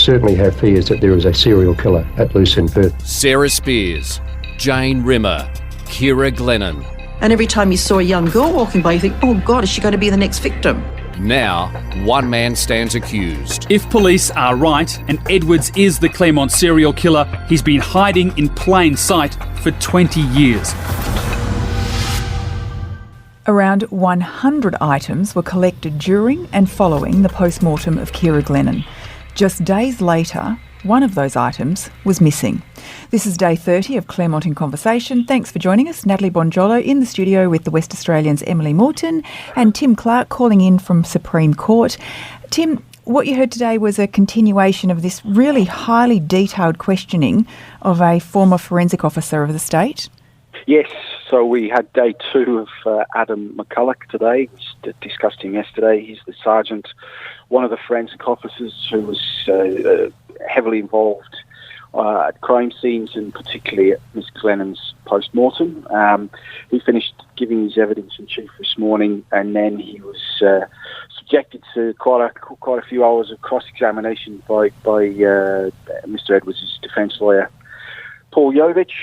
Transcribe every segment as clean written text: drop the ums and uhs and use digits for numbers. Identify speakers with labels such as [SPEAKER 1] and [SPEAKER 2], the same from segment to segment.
[SPEAKER 1] certainly have fears that there is a serial killer at loose in Perth.
[SPEAKER 2] Sarah Spears, Jane Rimmer, Ciara Glennon.
[SPEAKER 3] And every time you saw a young girl walking by, you think, oh God, is she going to be the next victim?
[SPEAKER 2] Now, one man stands accused.
[SPEAKER 4] If police are right and Edwards is the Claremont serial killer, he's been hiding in plain sight for 20 years.
[SPEAKER 5] Around 100 items were collected during and following the post-mortem of Ciara Glennon. Just days later, one of those items was missing. This is day 30 of Claremont in Conversation. Thanks for joining us. Natalie Bonjolo in the studio with the West Australian's Emily Moulton and Tim Clarke calling in from Supreme Court. Tim, what you heard today was a continuation of this really highly detailed questioning of a former forensic officer of the state.
[SPEAKER 6] Yes, so we had day 2 of Adam McCulloch today. We discussed him yesterday. He's the sergeant, one of the forensic officers who was heavily involved at crime scenes, and particularly at Miss Glennon's post-mortem. He finished giving his evidence in chief this morning, and then he was subjected to quite a few hours of cross-examination by Mr. Edwards' defence lawyer, Paul Jovich,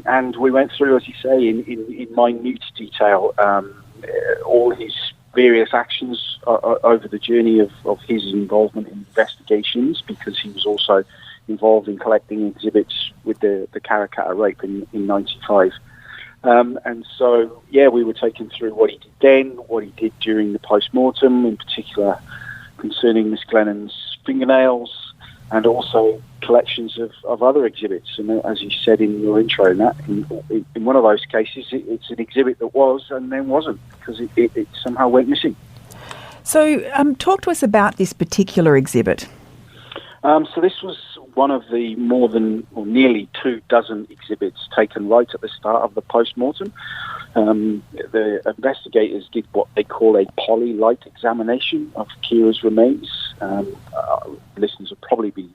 [SPEAKER 6] and we went through, as you say, in minute detail all his various actions over the journey of his involvement in investigations, because he was also involved in collecting exhibits with the Karakata rape in 95. And so, yeah, we were taken through what he did then, what he did during the post-mortem, in particular concerning Miss Glennon's fingernails, and also collections of other exhibits. And as you said in your intro, Nat, in one of those cases, it's an exhibit that was and then wasn't, because it somehow went missing.
[SPEAKER 5] So talk to us about this particular exhibit.
[SPEAKER 6] So this was one of the more than, or nearly 24 exhibits taken right at the start of the post-mortem. The investigators did what they call a Polilight examination of Ciara's remains. Listeners will probably be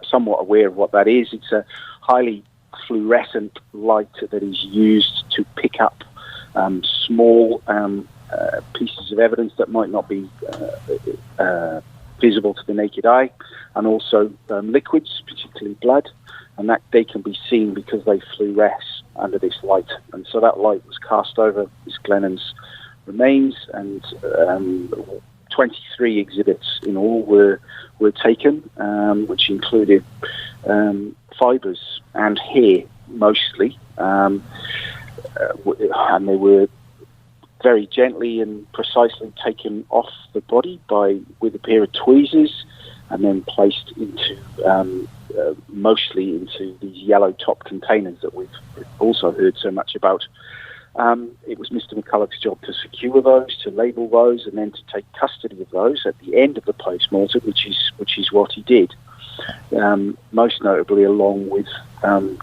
[SPEAKER 6] somewhat aware of what that is. It's a highly fluorescent light that is used to pick up small pieces of evidence that might not be visible to the naked eye, and also liquids, particularly blood, and that they can be seen because they fluoresce under this light. And so that light was cast over Miss Glennon's remains, and 23 exhibits in all were taken, which included fibres and hair mostly, and they were very gently and precisely taken off the body with a pair of tweezers, and then placed into mostly into these yellow top containers that we've also heard so much about. It was Mr. McCulloch's job to secure those, to label those, and then to take custody of those at the end of the post-mortem, which is what he did. Most notably along with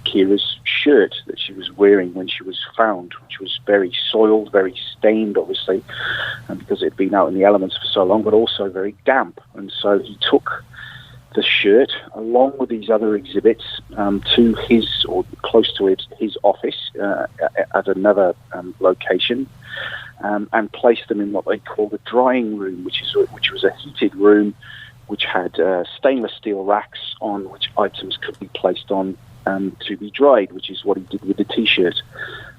[SPEAKER 6] Ciara's shirt that she was wearing when she was found, which was very soiled, very stained, obviously, because it had been out in the elements for so long, but also very damp. And so he took the shirt along with these other exhibits to his, or close to his office at another location, and placed them in what they call the drying room, which was a heated room, which had stainless steel racks on which items could be placed on to be dried, which is what he did with the T-shirt.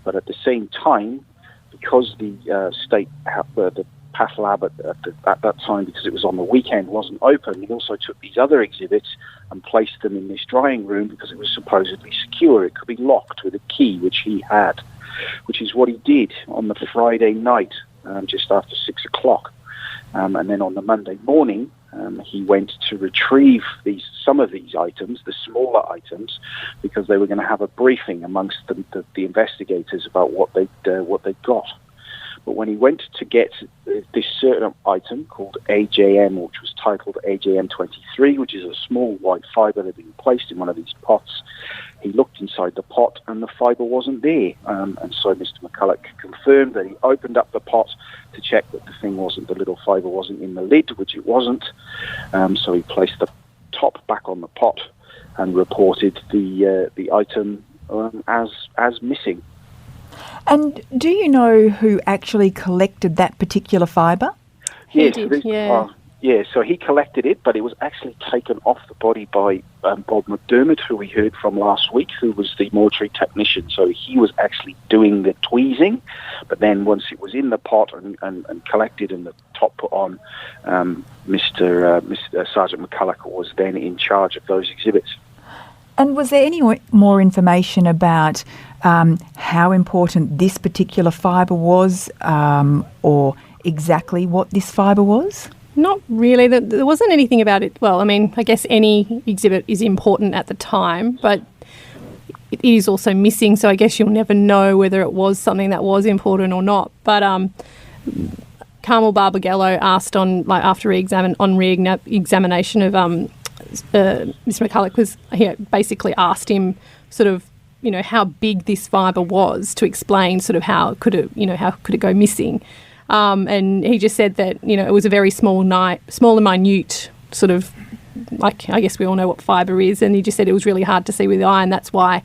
[SPEAKER 6] But at the same time, because the state, the path lab at that time, because it was on the weekend, wasn't open, he also took these other exhibits and placed them in this drying room because it was supposedly secure. It could be locked with a key, which he had, which is what he did on the Friday night, just after 6 o'clock. And then on the Monday morning, he went to retrieve some of these items, the smaller items, because they were going to have a briefing amongst the investigators about what they got. But when he went to get this certain item called AJM, which was titled AJM 23, which is a small white fibre that had been placed in one of these pots, he looked inside the pot and the fibre wasn't there. And so Mr. McCulloch confirmed that he opened up the pot to check that the little fibre wasn't in the lid, which it wasn't. So he placed the top back on the pot and reported the item as missing.
[SPEAKER 5] And do you know who actually collected that particular fibre?
[SPEAKER 6] Yes, So he collected it, but it was actually taken off the body by Bob McDermott, who we heard from last week, who was the mortuary technician. So he was actually doing the tweezing, but then once it was in the pot and collected and the top put on, Mr. Sergeant McCulloch was then in charge of those exhibits.
[SPEAKER 5] And was there any more information about how important this particular fibre was, or exactly what this fibre was?
[SPEAKER 7] Not really. There wasn't anything about it. Well, I mean, I guess any exhibit is important at the time, but it is also missing, so I guess you'll never know whether it was something that was important or not. But Carmel Barbagallo asked after re-examination of Mr. McCulloch he basically asked him sort of, how big this fibre was to explain sort of how could it go missing. And he just said that, it was a very small and minute sort of, like, I guess we all know what fibre is, and he just said it was really hard to see with the eye, and that's why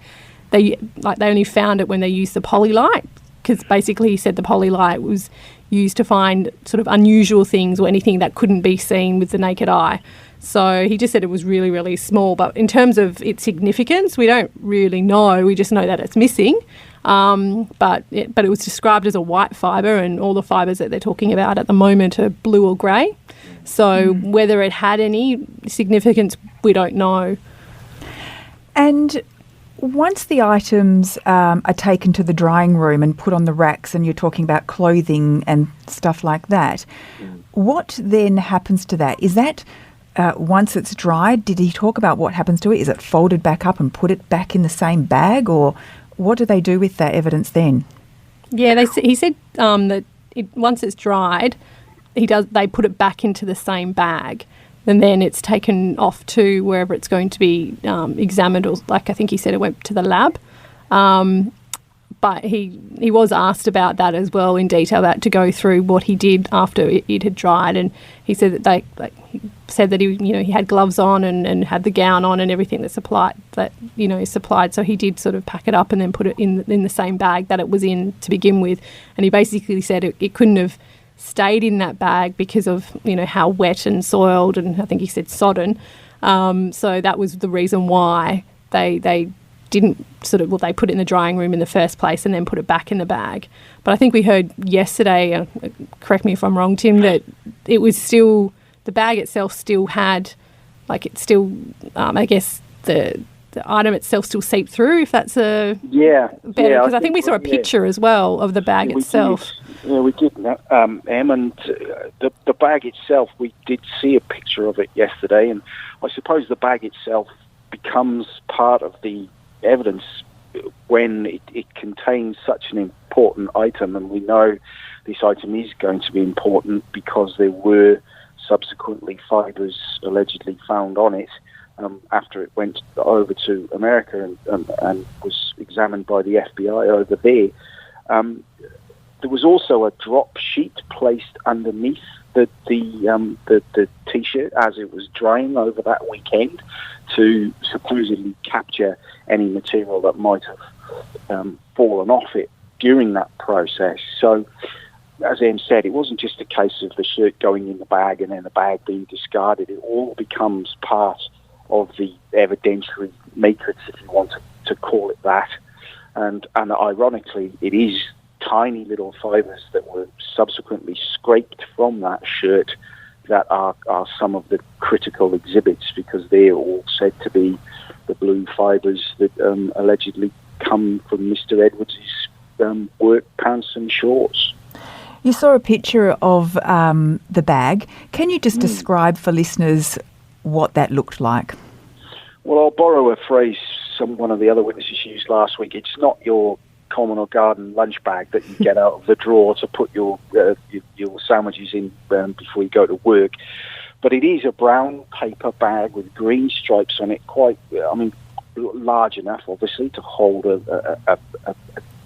[SPEAKER 7] they only found it when they used the Polilight, because basically he said the Polilight was used to find sort of unusual things or anything that couldn't be seen with the naked eye. So he just said it was really, really small. But in terms of its significance, we don't really know. We just know that it's missing. But it was described as a white fibre, and all the fibres that they're talking about at the moment are blue or grey. So whether it had any significance, we don't know.
[SPEAKER 5] And once the items are taken to the drying room and put on the racks, and you're talking about clothing and stuff like that, what then happens to that? Is that once it's dried, did he talk about what happens to it? Is it folded back up and put it back in the same bag, or what do they do with that evidence then? Yeah,
[SPEAKER 7] he said that once it's dried, they put it back into the same bag, and then it's taken off to wherever it's going to be examined, or like I think he said it went to the lab. But he was asked about that as well in detail, to go through what he did after it had dried, and he said that he had gloves on and had the gown on and everything is supplied. So he did sort of pack it up and then put it in the same bag that it was in to begin with, and he basically said it couldn't have stayed in that bag because of how wet and soiled, and I think he said sodden. So that was the reason why they didn't they put it in the drying room in the first place and then put it back in the bag. But I think we heard yesterday, correct me if I'm wrong, Tim, that it was still, the bag itself still had, I guess the item itself still seeped through, if that's better. Because I think we saw a picture as well of the bag itself.
[SPEAKER 6] We did, Em, and the bag itself, we did see a picture of it yesterday, and I suppose the bag itself becomes part of the evidence when it contains such an important item, and we know this item is going to be important because there were subsequently fibres allegedly found on it after it went over to America and was examined by the FBI over there. There was also a drop sheet placed underneath the T-shirt as it was drying over that weekend to supposedly capture any material that might have fallen off it during that process. So, as Em said, it wasn't just a case of the shirt going in the bag and then the bag being discarded. It all becomes part of the evidentiary matrix, if you want to call it that. And ironically, it is tiny little fibres that were subsequently scraped from that shirt that are some of the critical exhibits, because they're all said to be the blue fibres that allegedly come from Mr. Edwards' work pants and shorts.
[SPEAKER 5] You saw a picture of the bag. Can you just describe for listeners what that looked like?
[SPEAKER 6] Well, I'll borrow a phrase one of the other witnesses used last week. It's not your common or garden lunch bag that you get out of the drawer to put your sandwiches in before you go to work, but it is a brown paper bag with green stripes on it, large enough obviously to hold a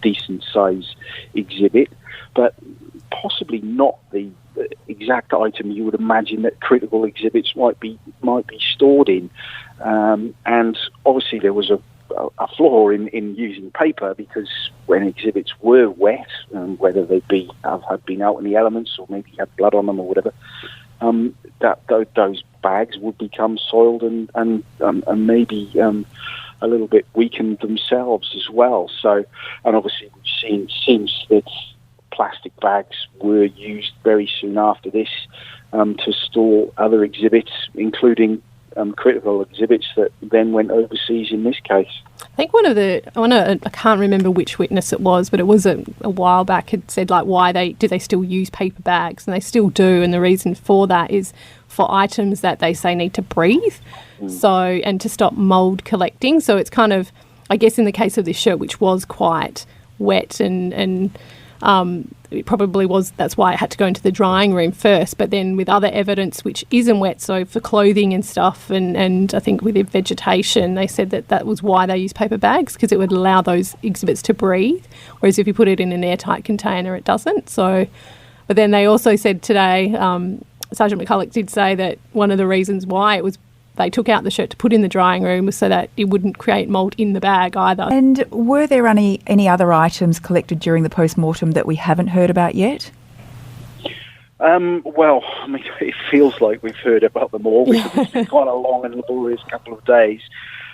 [SPEAKER 6] decent size exhibit, but possibly not the exact item you would imagine that critical exhibits might be stored in, and obviously there was a flaw in using paper, because when exhibits were wet, whether they had been out in the elements or maybe had blood on them or whatever, those bags would become soiled and maybe a little bit weakened themselves as well. So, and obviously we've seen since that plastic bags were used very soon after this to store other exhibits, including critical exhibits that then went overseas in this case.
[SPEAKER 7] I think I can't remember which witness it was, but it was a while back, had said why do they still use paper bags, and they still do, and the reason for that is for items that they say need to breathe, and to stop mould collecting. So it's kind of, I guess in the case of this shirt, which was quite wet and it probably was, that's why it had to go into the drying room first, but then with other evidence which isn't wet, so for clothing and stuff, and I think with the vegetation, they said that was why they use paper bags, because it would allow those exhibits to breathe, whereas if you put it in an airtight container, it doesn't. So, but then they also said today, Sgt McCulloch did say that one of the reasons why they took out the shirt to put in the drying room was so that it wouldn't create mould in the bag either.
[SPEAKER 5] And were there any other items collected during the post-mortem that we haven't heard about yet?
[SPEAKER 6] Well, I mean, it feels like we've heard about them all because it's been quite a long and laborious couple of days.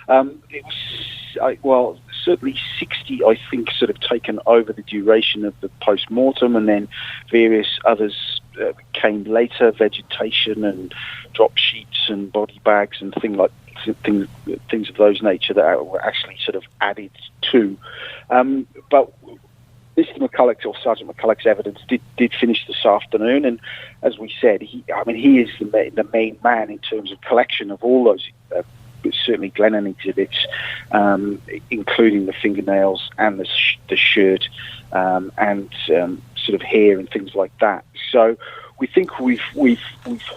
[SPEAKER 6] It was, certainly 60, I think, sort of taken over the duration of the post-mortem, and then various others came later, vegetation and drop sheets and body bags and things of those nature that were actually sort of added to. But Mr. McCulloch, or Sergeant McCulloch's evidence did finish this afternoon, and as we said, he is the main man in terms of collection of all those certainly Glennon exhibits, including the fingernails and the shirt and sort of hair and things like that. So we think we've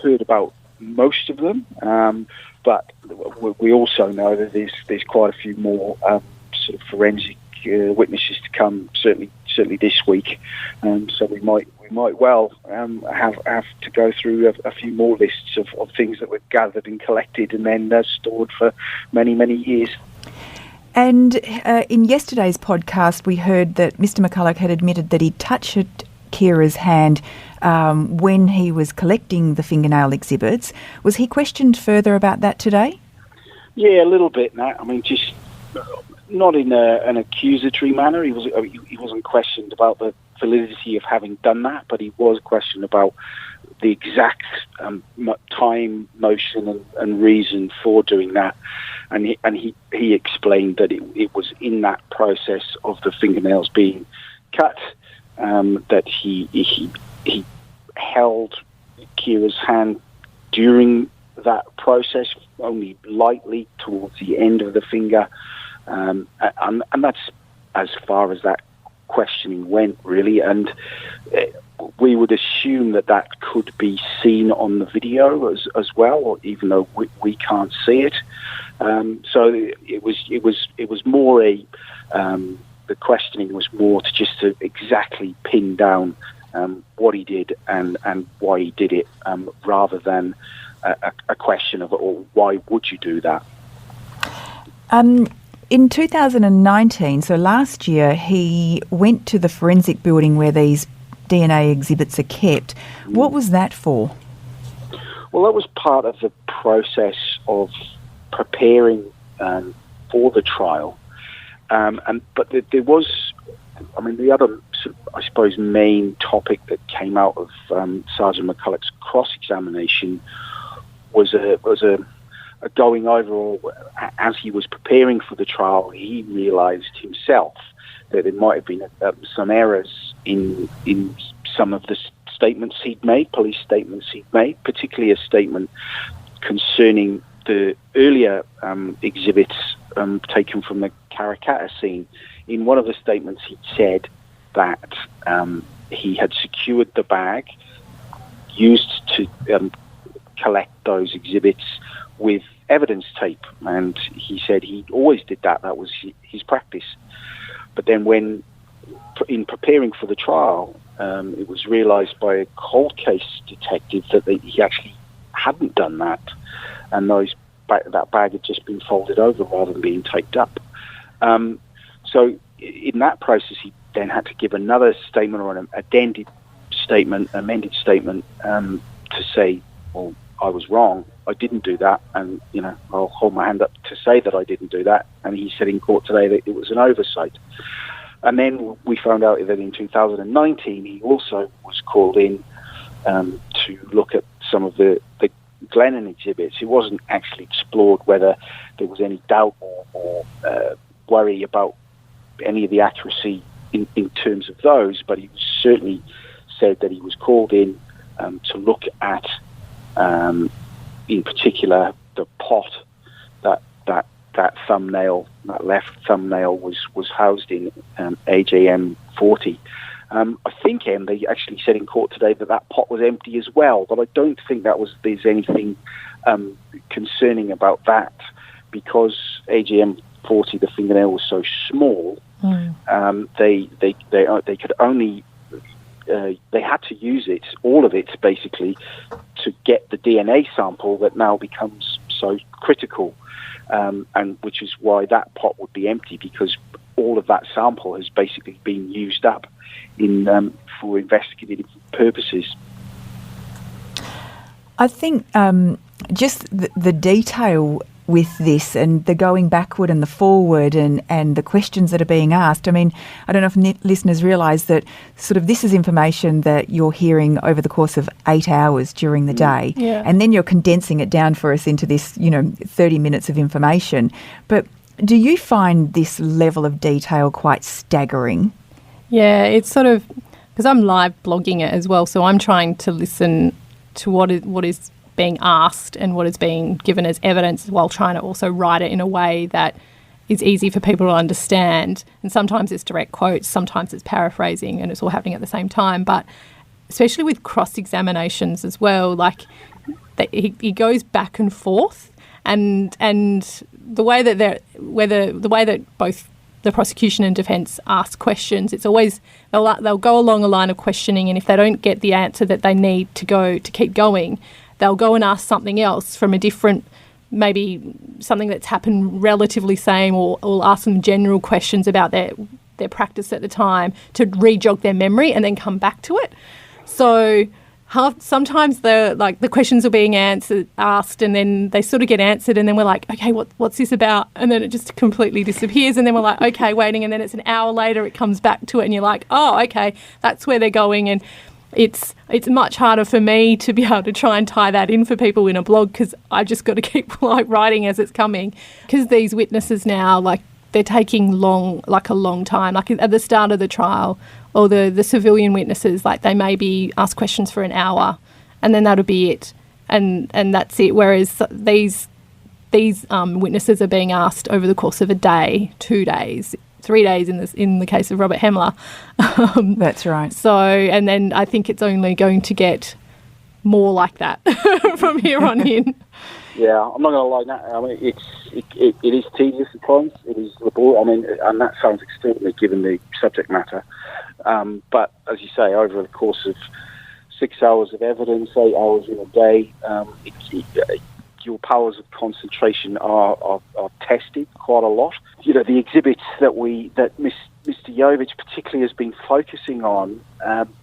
[SPEAKER 6] heard about most of them, but we also know that there's quite a few more sort of forensic witnesses to come, certainly this week. So we might well have to go through a few more lists of things that were gathered and collected and then stored for many, many years.
[SPEAKER 5] And in yesterday's podcast, we heard that Mr. McCulloch had admitted that he touched Ciara's hand when he was collecting the fingernail exhibits. Was he questioned further about that today?
[SPEAKER 6] Yeah, a little bit, Nat. I mean, just not in an accusatory manner. He wasn't questioned about the validity of having done that, but he was questioned about the exact time, motion, and reason for doing that. And he explained that it was in that process of the fingernails being cut that he held Ciara's hand during that process, only lightly towards the end of the finger, and that's as far as that questioning went, really. And we would assume that could be seen on the video as well, even though we can't see it. So it was more the questioning was more to exactly pin down what he did and why he did it, rather than a question of, why would you do that?
[SPEAKER 5] In 2019, so last year, he went to the forensic building where these DNA exhibits are kept. What was that for?
[SPEAKER 6] Well, that was part of the process of preparing for the trial. But there was, the other, I suppose, main topic that came out of Sergeant McCulloch's cross-examination was a going over, or as he was preparing for the trial, he realised himself that there might have been some errors in some of the statements he'd made, police statements he'd made, particularly a statement concerning the earlier exhibits taken from the Karrakatta scene. In one of the statements, he'd said that he had secured the bag used to collect those exhibits with evidence tape, and he said he always did that. That was his practice. But then when in preparing for the trial, it was realised by a cold case detective that he actually hadn't done that, and that bag had just been folded over rather than being taped up. So in that process, he then had to give another statement, or an amended statement to say well, I was wrong. I didn't do that, and I'll hold my hand up to say that I didn't do that. And he said in court today that it was an oversight. And then we found out that in 2019 he also was called in to look at some of the Glennon exhibits. It wasn't actually explored whether there was any doubt or worry about any of the accuracy in terms of those, but he certainly said that he was called in to look at, in particular, the pot that thumbnail, that left thumbnail was housed in, AJM 40. I think they actually said in court today that pot was empty as well, but I don't think there's anything concerning about that, because AJM 40, the fingernail was so small. They could only they had to use it, all of it basically, to get the DNA sample that now becomes so critical, and which is why that pot would be empty, because all of that sample has basically been used up in for investigative purposes.
[SPEAKER 5] I think just the detail with this and the going backward and the forward and the questions that are being asked. I mean, I don't know if listeners realise that sort of this is information that you're hearing over the course of 8 hours during the day.
[SPEAKER 7] Yeah.
[SPEAKER 5] And then you're condensing it down for us into this, 30 minutes of information. But do you find this level of detail quite staggering?
[SPEAKER 7] Yeah, it's sort of, because I'm live blogging it as well, so I'm trying to listen to what is being asked and what is being given as evidence, while trying to also write it in a way that is easy for people to understand. And sometimes it's direct quotes, sometimes it's paraphrasing, and it's all happening at the same time. But especially with cross-examinations as well, like he goes back and forth, and the way that both the prosecution and defence ask questions, it's always they'll go along a line of questioning, and if they don't get the answer that they need to keep going, they'll go and ask something else from a different, maybe something that's happened relatively same, or ask them general questions about their practice at the time to re-jog their memory and then come back to it. So sometimes the questions are being asked, and then they sort of get answered, and then we're like, okay, what's this about? And then it just completely disappears, and then we're like, okay, waiting, and then it's an hour later it comes back to it, and you're like, oh, okay, that's where they're going. And it's much harder for me to be able to try and tie that in for people in a blog, because I've just got to keep writing as it's coming. Because these witnesses now, they're taking a long time. Like at the start of the trial, or the civilian witnesses, they may be asked questions for an hour, and then that'll be it, and that's it. Whereas these witnesses are being asked over the course of a day, 2 days, 3 days in the case of Robert Hemler.
[SPEAKER 5] That's right.
[SPEAKER 7] So, and then I think it's only going to get more like that from here on in.
[SPEAKER 6] Yeah, I'm not going to lie. I mean, it is tedious at times. It is laborious. I mean, and that sounds extraordinary given the subject matter. But as you say, over the course of 6 hours of evidence, 8 hours in a day, your powers of concentration are tested quite a lot. The exhibits that Mr. Jovich particularly has been focusing on,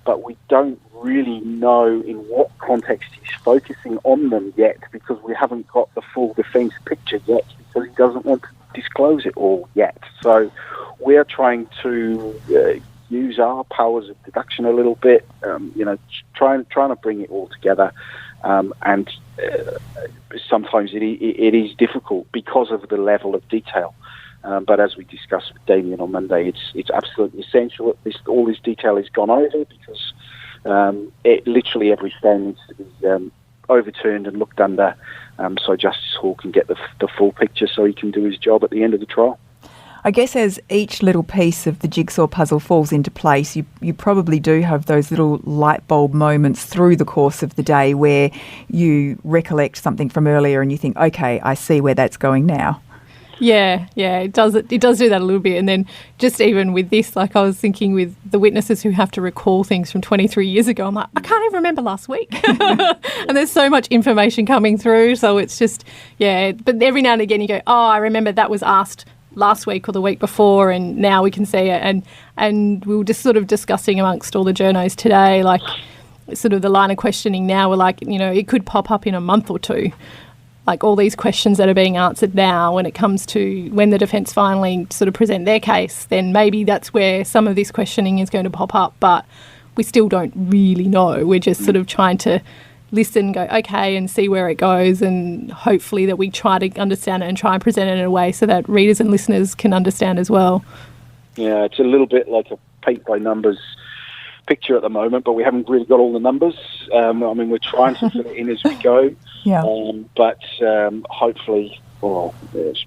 [SPEAKER 6] but we don't really know in what context he's focusing on them yet, because we haven't got the full defence picture yet, because he doesn't want to disclose it all yet. So we're trying to use our powers of deduction a little bit, trying to bring it all together. And sometimes it is difficult because of the level of detail. But as we discussed with Damien on Monday, it's absolutely essential that all this detail is gone over, because literally every stone needs to be overturned and looked under, so Justice Hall can get the full picture, so he can do his job at the end of the trial.
[SPEAKER 5] I guess as each little piece of the jigsaw puzzle falls into place, you probably do have those little light bulb moments through the course of the day where you recollect something from earlier and you think, okay, I see where that's going now.
[SPEAKER 7] Yeah, it does do that a little bit. And then just even with this, I was thinking with the witnesses who have to recall things from 23 years ago, I'm like, I can't even remember last week. And there's so much information coming through. So it's just, but every now and again you go, oh, I remember that was asked last week or the week before, and now we can see it. And we were just sort of discussing amongst all the journos today, sort of the line of questioning now, we're like, it could pop up in a month or two. Like all these questions that are being answered now, when it comes to when the defence finally sort of present their case, then maybe that's where some of this questioning is going to pop up. But we still don't really know. We're just sort of trying to listen, go, okay, and see where it goes, and hopefully that we try to understand it and try and present it in a way so that readers and listeners can understand as well.
[SPEAKER 6] Yeah, it's a little bit like a paint-by-numbers picture at the moment, but we haven't really got all the numbers. We're trying to fill it in as we go.
[SPEAKER 5] Yeah.
[SPEAKER 6] But hopefully,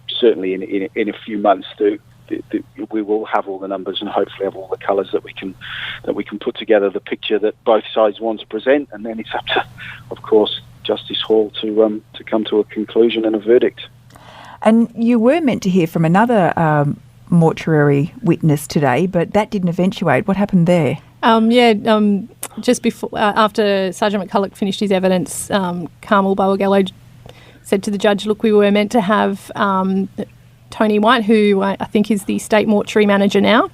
[SPEAKER 6] certainly in a few months, we will have all the numbers and hopefully have all the colours that we can put together the picture that both sides want to present, and then it's up to, of course, Justice Hall to come to a conclusion and a verdict. And
[SPEAKER 5] you were meant to hear from another mortuary witness today, but that didn't eventuate. What happened there?
[SPEAKER 7] Just before, after Sgt McCulloch finished his evidence, Carmel Bawagello said to the judge, look, we were meant to have Tony White, who I think is the state mortuary manager now,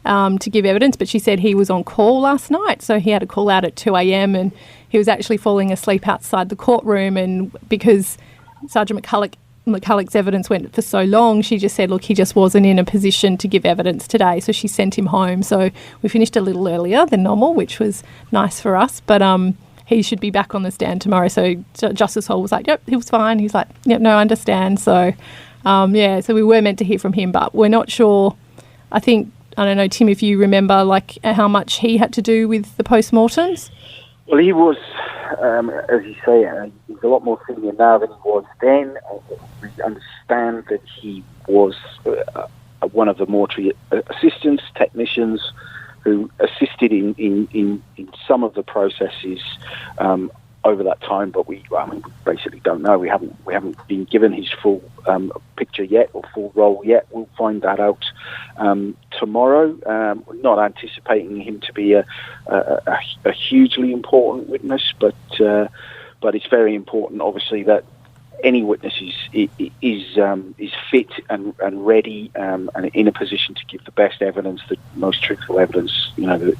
[SPEAKER 7] to give evidence, but she said he was on call last night, so he had a call out at 2 a.m. and he was actually falling asleep outside the courtroom, and because Sgt McCulloch's evidence went for so long, she just said, look, he just wasn't in a position to give evidence today, so she sent him home. So we finished a little earlier than normal, which was nice for us, but he should be back on the stand tomorrow. So Justice Hall was like, yep, he was fine. He's like, yep, no, I understand. So, so we were meant to hear from him, but we're not sure. I think, I don't know, Tim, if you remember, like, how much he had to do with the post-mortems?
[SPEAKER 6] Well, he was, as you say, he's a lot more senior now than he was then. We understand that he was one of the mortuary assistants, technicians, who assisted in some of the processes over that time, but we basically don't know. We haven't been given his full picture yet, or full role yet. We'll find that out tomorrow. We're not anticipating him to be a hugely important witness, but it's very important, obviously, that any witness is fit and ready and in a position to give the best evidence, the most truthful evidence, and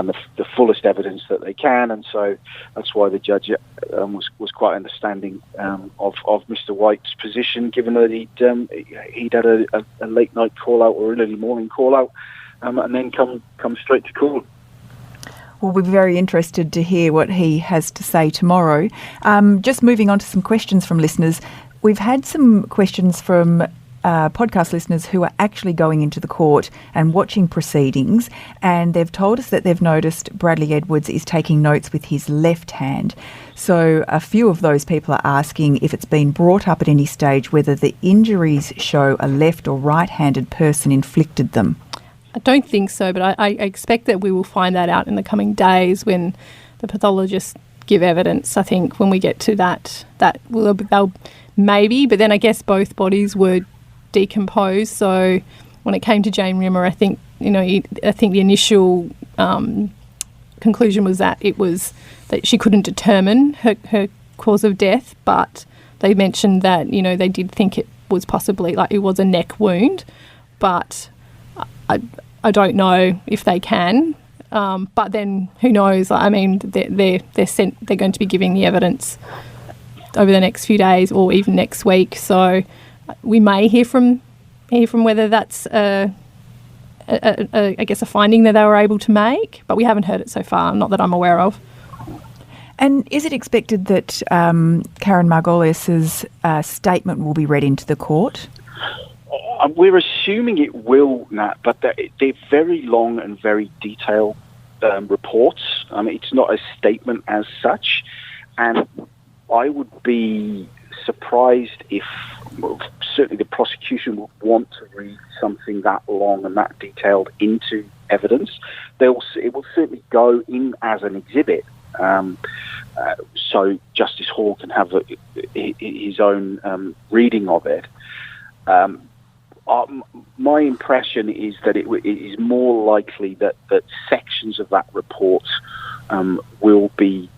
[SPEAKER 6] the fullest evidence that they can. And so that's why the judge was quite understanding of Mr. White's position, given that he'd had a late night call out or an early morning call out, and then come straight to court.
[SPEAKER 5] We'll be very interested to hear what he has to say tomorrow. Just moving on to some questions from listeners. We've had some questions from podcast listeners who are actually going into the court and watching proceedings, and they've told us that they've noticed Bradley Edwards is taking notes with his left hand. So a few of those people are asking if it's been brought up at any stage whether the injuries show a left or right-handed person inflicted them.
[SPEAKER 7] I don't think so, but I expect that we will find that out in the coming days when the pathologists give evidence. I think when we get to that they'll maybe, but then I guess both bodies were decomposed. So when it came to Jane Rimmer, I think the initial conclusion was that it was that she couldn't determine her cause of death, but they mentioned that they did think it was possibly like it was a neck wound, but I don't know if they can, but then who knows? I mean, they're going to be giving the evidence over the next few days or even next week. So we may hear from whether that's I guess a finding that they were able to make, but we haven't heard it so far. Not that I'm aware of.
[SPEAKER 5] And is it expected that Karen Margolius's statement will be read into the court?
[SPEAKER 6] We're assuming it will, Nat, but they're very long and very detailed reports. It's not a statement as such, and I would be surprised if, certainly the prosecution would want to read something that long and that detailed into evidence. It will certainly go in as an exhibit, so Justice Hall can have his own reading of it. My impression is that it is more likely that sections of that report will be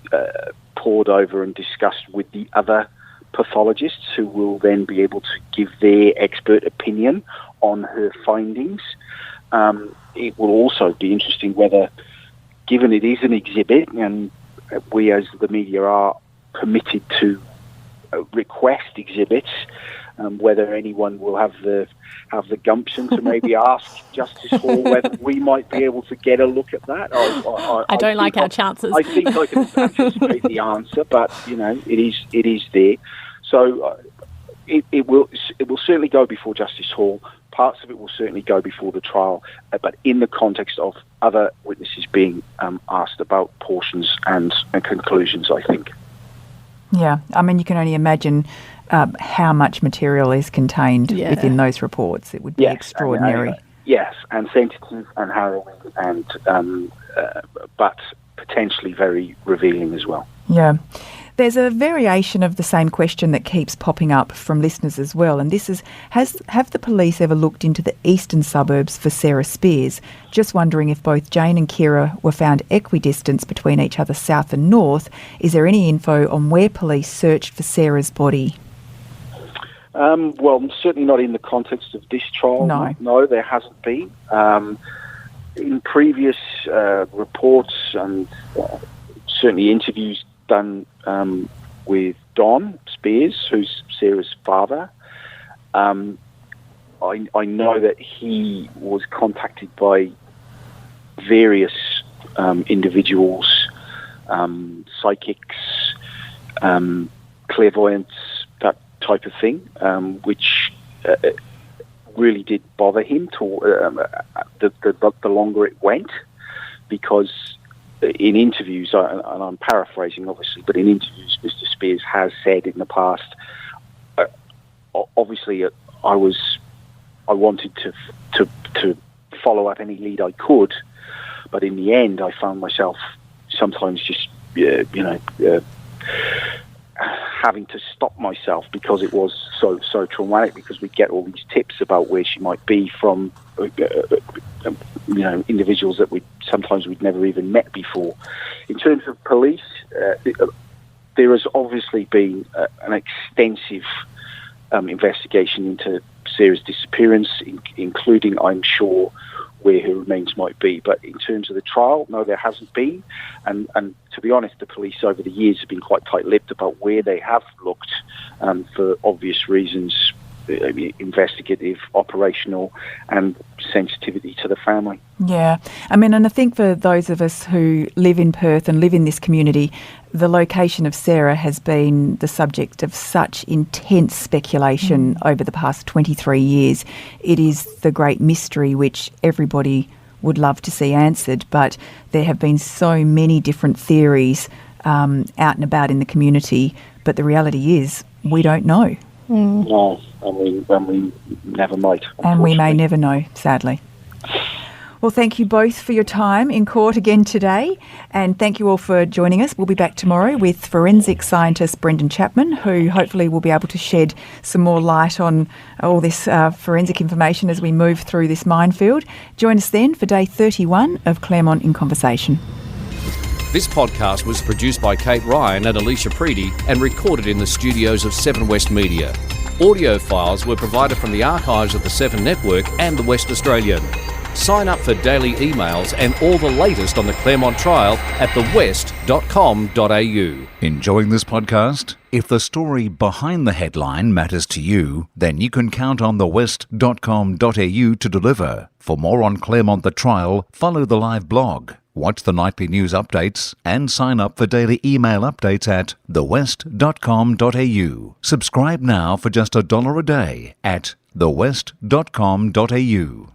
[SPEAKER 6] pored over and discussed with the other pathologists, who will then be able to give their expert opinion on her findings. It will also be interesting whether given it is an exhibit, and we as the media are permitted to request exhibits, whether anyone will have the gumption to maybe ask Justice Hall whether we might be able to get a look at that.
[SPEAKER 7] I don't like our chances.
[SPEAKER 6] I think I can anticipate the answer, but it is there. So it will certainly go before Justice Hall. Parts of it will certainly go before the trial, but in the context of other witnesses being asked about portions and conclusions, I think.
[SPEAKER 5] Yeah, I mean, you can only imagine how much material is contained within those reports. It would be extraordinary.
[SPEAKER 6] And sensitive and harrowing, and but potentially very revealing as well.
[SPEAKER 5] Yeah. There's a variation of the same question that keeps popping up from listeners as well, and this is, have the police ever looked into the eastern suburbs for Sarah Spiers? Just wondering if both Jane and Ciara were found equidistant between each other south and north. Is there any info on where police searched for Sarah's body?
[SPEAKER 6] Well, certainly not in the context of this trial. No, there hasn't been. In previous reports and certainly interviews done with Don Spiers, who's Sarah's father, I know that he was contacted by various individuals, psychics, clairvoyants, that type of thing, which really did bother him the longer it went, because in interviews, and I'm paraphrasing obviously, but in interviews Mr. Spiers has said in the past, obviously I wanted to follow up any lead I could, but in the end I found myself sometimes just having to stop myself because it was so traumatic, because we get all these tips about where she might be from individuals that we'd never even met before. In terms of police, there has obviously been an extensive investigation into Sarah's disappearance, including, I'm sure, where her remains might be. But in terms of the trial, no, there hasn't been. And to be honest, the police over the years have been quite tight-lipped about where they have looked, for obvious reasons, investigative, operational, and sensitivity to the family.
[SPEAKER 5] Yeah. I mean, and I think for those of us who live in Perth and live in this community, the location of Sarah has been the subject of such intense speculation over the past 23 years. It is the great mystery which everybody would love to see answered, but there have been so many different theories out and about in the community, but the reality is we don't know.
[SPEAKER 6] No, and we never might.
[SPEAKER 5] And we may never know, sadly. Well, thank you both for your time in court again today, and thank you all for joining us. We'll be back tomorrow with forensic scientist Brendan Chapman, who hopefully will be able to shed some more light on all this forensic information as we move through this minefield. Join us then for day 31 of Claremont in Conversation.
[SPEAKER 2] This podcast was produced by Kate Ryan and Alicia Preedy and recorded in the studios of 7 West Media. Audio files were provided from the archives of the 7 Network and the West Australian. Sign up for daily emails and all the latest on the Claremont trial at thewest.com.au.
[SPEAKER 8] Enjoying this podcast? If the story behind the headline matters to you, then you can count on thewest.com.au to deliver. For more on Claremont the trial, follow the live blog, watch the nightly news updates, and sign up for daily email updates at thewest.com.au. Subscribe now for just $1 a day at thewest.com.au.